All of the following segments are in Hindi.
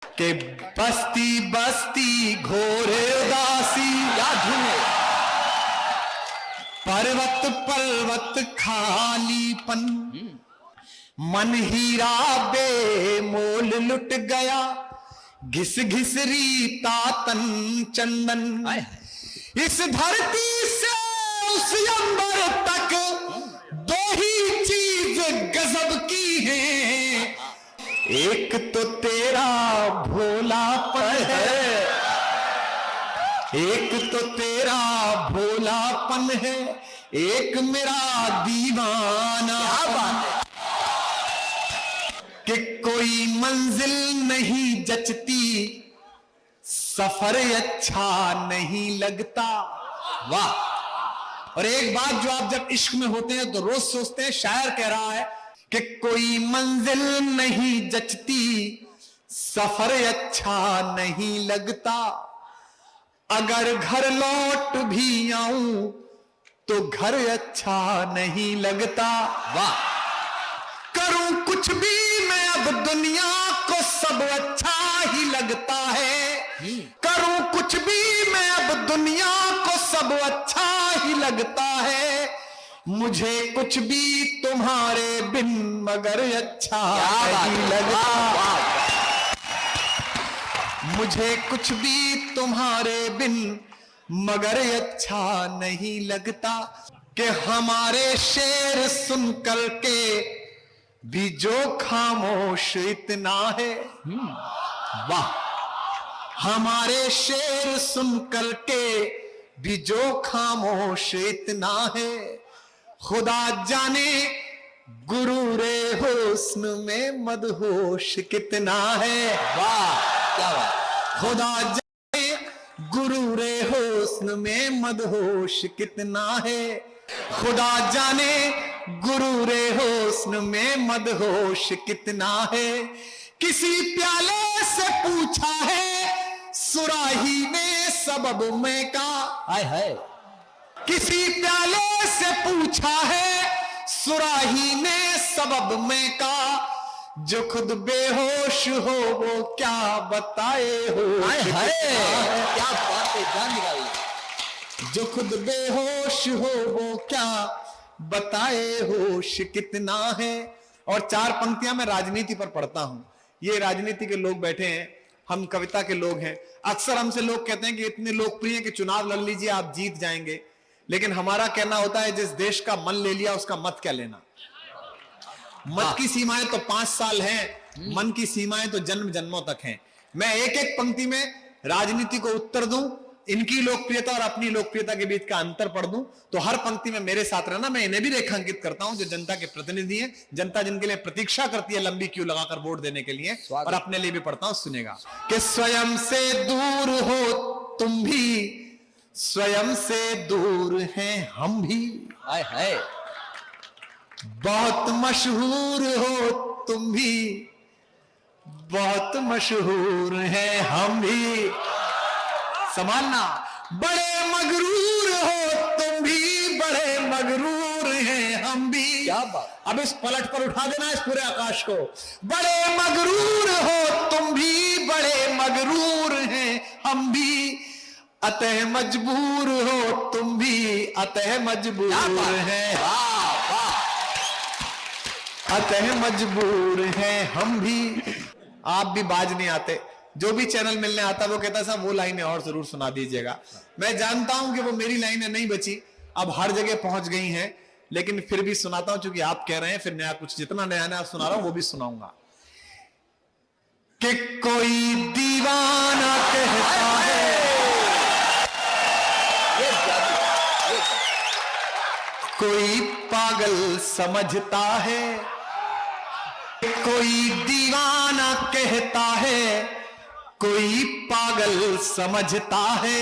कि बस्ती बस्ती घोर उदासी, क्या धुन है। पर्वत पर्वत खालीपन, मन हीरा बेमोल लुट गया, घिस घिस रीता तन चंदन। इस धरती से उस अंबर तक दो ही चीज गजब की है, एक तो तेरा भोलापन है, एक तो तेरा भोलापन है, एक मेरा दीवाना। कि कोई मंजिल नहीं जचती, सफर अच्छा नहीं लगता। वाह। और एक बात जो आप जब इश्क में होते हैं तो रोज सोचते हैं, शायर कह रहा है कि कोई मंजिल नहीं जचती, सफर अच्छा नहीं लगता, अगर घर लौट भी आऊं तो घर अच्छा नहीं लगता। वाह। करूं कुछ भी मैं अब दुनिया को सब अच्छा ही लगता है, करूं कुछ भी मैं अब दुनिया को सब अच्छा ही लगता है, मुझे कुछ भी तुम्हारे बिन मगर अच्छा नहीं लगता। मुझे कुछ भी तुम्हारे बिन मगर अच्छा नहीं लगता। कि हमारे शेर सुन कर के भी जो खामोश इतना है। वाह। हमारे शेर सुन कर के भी जो खामोश इतना है, खुदा जाने गुरूरे हुस्न में मदहोश कितना है। वाह क्या बात। खुदा जाने गुरूरे हुस्न में मदहोश कितना है, खुदा जाने गुरूरे हुस्न में मदहोश कितना है। किसी प्याले से पूछा है सुराही ने सबब में का। हाय हाय। किसी प्याले से पूछा है सुराही ने सबब में का, जो खुद बेहोश हो वो क्या बताए होश कितना है। क्या बात है, जान निकाली। जो खुद बेहोश हो वो क्या बताए होश कितना है। और चार पंक्तियां मैं राजनीति पर पढ़ता हूं। ये राजनीति के लोग बैठे हैं, हम कविता के लोग हैं। अक्सर हमसे लोग कहते हैं कि इतने लोकप्रिय कि चुनाव लड़ लीजिए आप जीत जाएंगे, लेकिन हमारा कहना होता है जिस देश का मन ले लिया उसका मत क्या लेना। मत की सीमाएं तो 5 साल हैं, मन की सीमाएं तो जन्म जन्मों तक हैं। मैं एक एक पंक्ति में राजनीति को उत्तर दूं, इनकी लोकप्रियता और अपनी लोकप्रियता के बीच का अंतर पढ़ दूं, तो हर पंक्ति में मेरे साथ रहना। मैं इन्हें भी रेखांकित करता हूं जो जनता के प्रतिनिधि हैं, जनता जिनके लिए प्रतीक्षा करती है लंबी क्यू लगाकर वोट देने के लिए, और अपने लिए भी पढ़ता हूं, सुनेगा। कि स्वयं से दूर हो तुम भी, स्वयं से दूर हैं हम भी। हाय हाय। बहुत मशहूर हो तुम भी, बहुत मशहूर हैं हम भी। संभालना। बड़े मगरूर हो तुम भी, बड़े मगरूर हैं हम भी। क्या बात। अब इस पलट पर उठा देना इस पूरे आकाश को। बड़े मगरूर हो तुम भी, बड़े मगरूर हैं हम भी, अतः मजबूर हो तुम भी, अतः मजबूर हैं। अतः मजबूर हैं हम भी। आप भी बाज नहीं आते, जो भी चैनल मिलने आता वो कहता साहब वो लाइनें और जरूर सुना दीजिएगा। मैं जानता हूं कि वो मेरी लाइनें नहीं बची, अब हर जगह पहुंच गई हैं, लेकिन फिर भी सुनाता हूं क्योंकि आप कह रहे हैं। फिर नया कुछ जितना नया नया सुना रहा हूं वो भी सुनाऊंगा। कि कोई दीवाना कहता है, कोई पागल समझता है, कोई दीवाना कहता है, कोई पागल समझता है,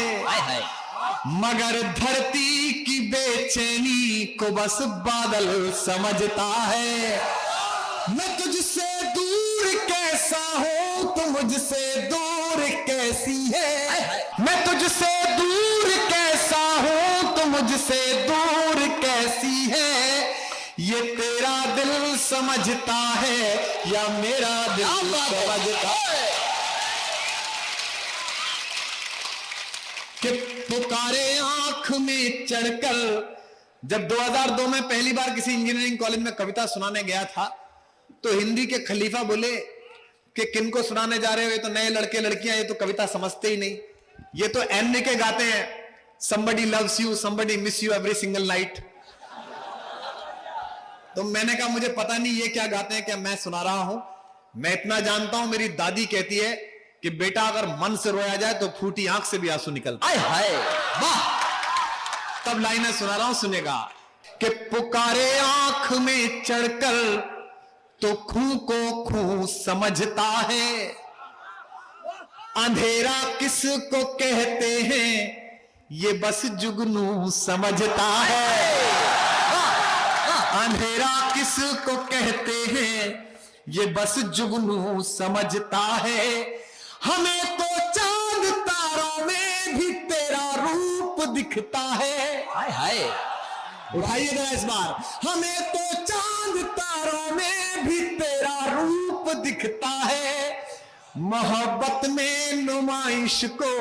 मगर धरती की बेचैनी को बस बादल समझता है। मैं तुझसे दूर कैसा हूं तो मुझसे दूर कैसी है, मैं तुझसे दूर कैसा हूं तो मुझसे दूर कैसी है, ये तेरा दिल समझता है या मेरा दिल समझता है। पुकारे आंख में चढ़कर। जब 2002 में पहली बार किसी इंजीनियरिंग कॉलेज में कविता सुनाने गया था तो हिंदी के खलीफा बोले कि किनको सुनाने जा रहे हो, ये तो नए लड़के लड़कियां, ये तो कविता समझते ही नहीं, ये तो एन के गाते हैं, somebody loves you, somebody miss you every single night। तो मैंने कहा मुझे पता नहीं ये क्या गाते हैं, क्या मैं सुना रहा हूं। मैं इतना जानता हूं, मेरी दादी कहती है कि बेटा अगर मन से रोया जाए तो फूटी आंख से भी आंसू निकलता है। हाय वाह। तब लाइनें सुना रहा हूं, सुनेगा कि पुकारे आंख में चढ़कर तो खूं को खूं समझता है, अंधेरा किसको कहते हैं ये बस जुगनू समझता है। अंधेरा किसको कहते हैं ये बस जुगनू समझता है। हमें तो चांद तारों में भी तेरा रूप दिखता है। हाय हाय। उठाइएगा इस बार। हमें तो चांद तारों में भी तेरा रूप दिखता है। मोहब्बत में नुमाइश को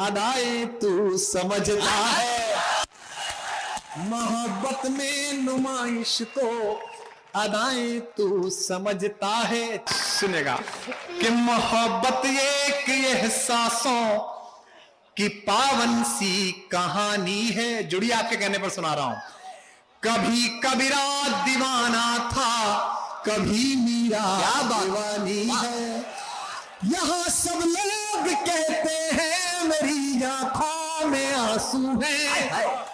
अदाए तू समझता है। मोहब्बत में नुमाइश को अदाएं तू समझता है। सुनेगा कि मोहब्बत एक एहसासों की पावन सी कहानी है। जुड़ी आपके कहने पर सुना रहा हूं। कभी कबीरा दीवाना था, कभी मीरा दीवानी है। यहां सब लोग कहते हैं मेरी आंखों में आंसू है।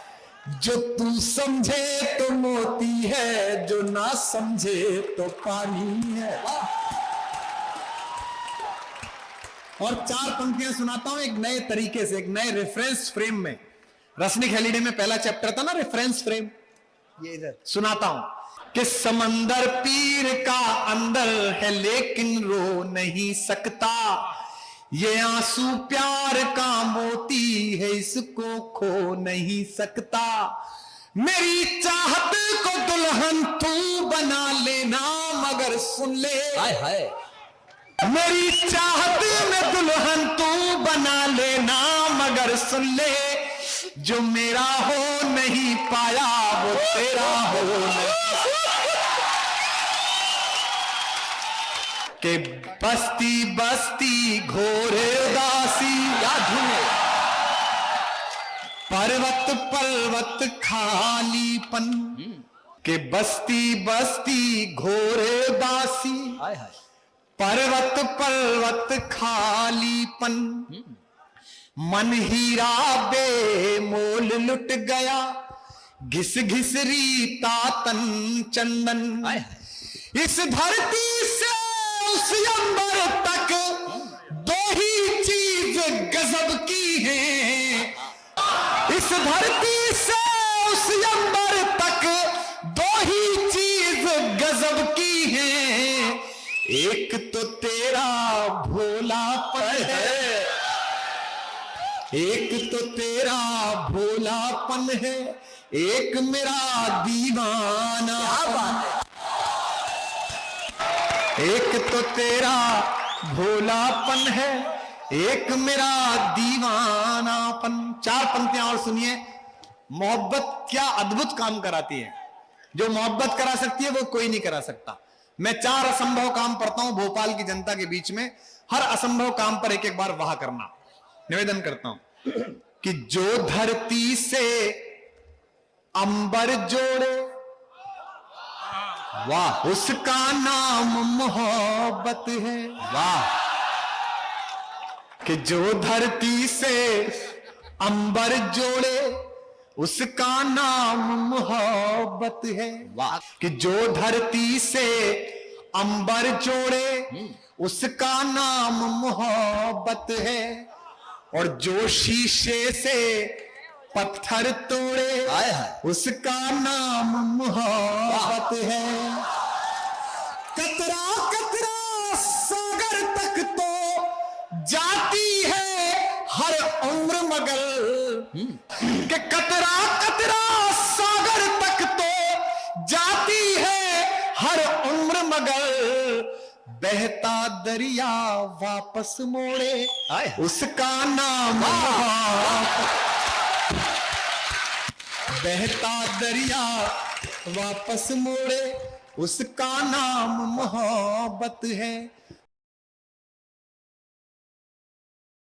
जो तू समझे तो मोती है, जो ना समझे तो पानी है। और 4 पंक्तियां सुनाता हूं एक नए तरीके से, एक नए रेफरेंस फ्रेम में। रसनिक हेलिडे में पहला चैप्टर था ना रेफरेंस फ्रेम, ये इधर सुनाता हूं कि समंदर पीर का अंदर है लेकिन रो नहीं सकता। ये आंसू प्यार का मोती है, इसको खो नहीं सकता। मेरी चाहत को दुल्हन तू बना लेना मगर सुन ले। हाय हाय। मेरी चाहत में दुल्हन तू बना लेना मगर सुन ले। जो मेरा हो नहीं पाया वो तेरा हो नहीं। के बस्ती बस्ती घोर उदासी, क्या धुन है। पर्वत पर्वत खालीपन। के बस्ती बस्ती घोर उदासी, हाय हाय। पर्वत पर्वत खालीपन। मन हीरा बेमोल लुट गया, घिस घिस रीता तन चंदन। हाय हाय। इस धरती से उस अंबर तक दो ही चीज गजब की है। इस धरती से उस अंबर तक दो ही चीज गजब की है। एक तो तेरा भोलापन है, एक तो तेरा भोलापन है, एक मेरा दीवाना। एक तो तेरा भोलापन है, एक मेरा दीवानापन। 4 पंक्तियां और सुनिए। मोहब्बत क्या अद्भुत काम कराती है। जो मोहब्बत करा सकती है वो कोई नहीं करा सकता। मैं 4 असंभव काम पढ़ता हूं भोपाल की जनता के बीच में। हर असंभव काम पर एक एक बार वाह करना निवेदन करता हूं कि जो धरती से अंबर जोड़े वाह, उसका नाम मोहब्बत है। वाह। कि जो धरती से अंबर जोड़े उसका नाम मोहब्बत है। वाह। कि जो धरती से अंबर जोड़े उसका नाम मोहब्बत है। और जो शीशे से पत्थर तोड़े उसका नाम मोहब्बत है। कतरा कतरा सागर तक तो जाती है हर उम्र मगर। कि कतरा कतरा सागर तक तो जाती है हर उम्र मगर। बहता दरिया वापस मोड़े उसका नाम मोहब्बत। बहता दरिया वापस मोड़े, उसका नाम मोहब्बत है।